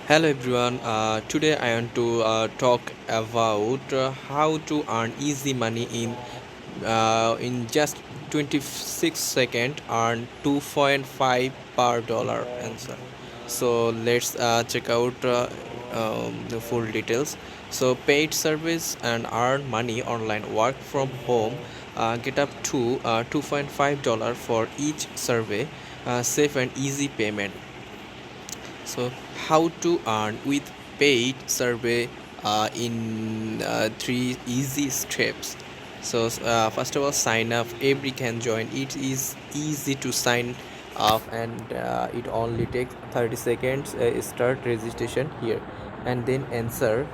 Hello everyone. Today I want to talk about how to earn easy money in just 26 seconds. Earn 2.5 per dollar answer. So let's check out the full details. So paid service and earn money online. Work from home. Get up to $2.5 for each survey. Safe and easy payment. So how to earn with paid survey in three easy steps. So first of all, sign up. Every can join. It is easy to sign up, and it only takes 30 seconds. Start registration here, and then answer.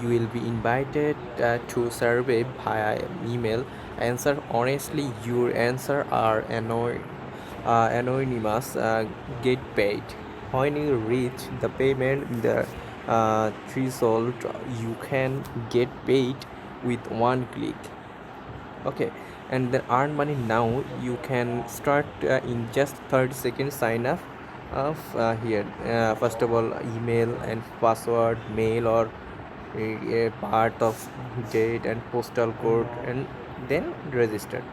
You will be invited to survey via email. Answer honestly. Your answer are anonymous. Get paid when you reach the payment the threshold. You can get paid with one click. Okay, and then earn money now. You can start in just 30 seconds. Sign up of here. First of all, email and password, mail or a part of date and postal code, and then register.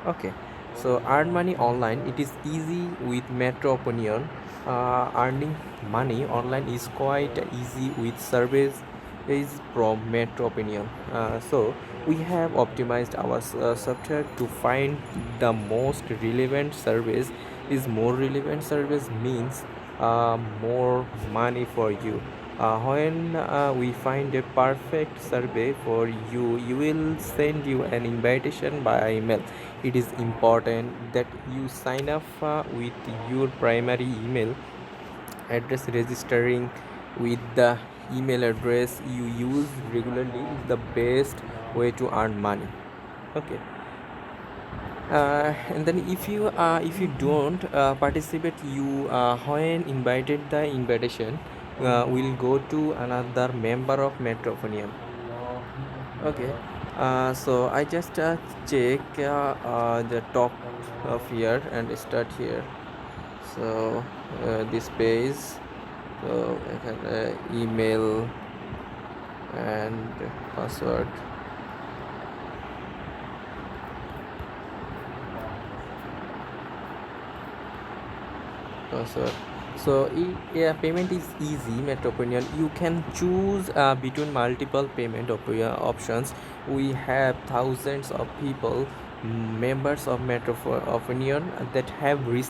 Okay, so earn money online. It is easy with Metro Opinion. Earning money online is quite easy with service is from Metro Opinion. So we have optimized our software to find the most relevant service. Is more relevant service means more money for you. When we find a perfect survey for you, you will send you an invitation by email. It is important that you sign up with your primary email address. Registering with the email address you use regularly is the best way to earn money. Okay, and then if you don't participate, you when invited the invitation will go to another member of Metrophonium. Okay, so I just check the top of here and start here. So this page, so I can email and password. Password. So yeah, payment is easy. Metroponian, you can choose between multiple payment options. We have thousands of people, members of Metroponian, that have received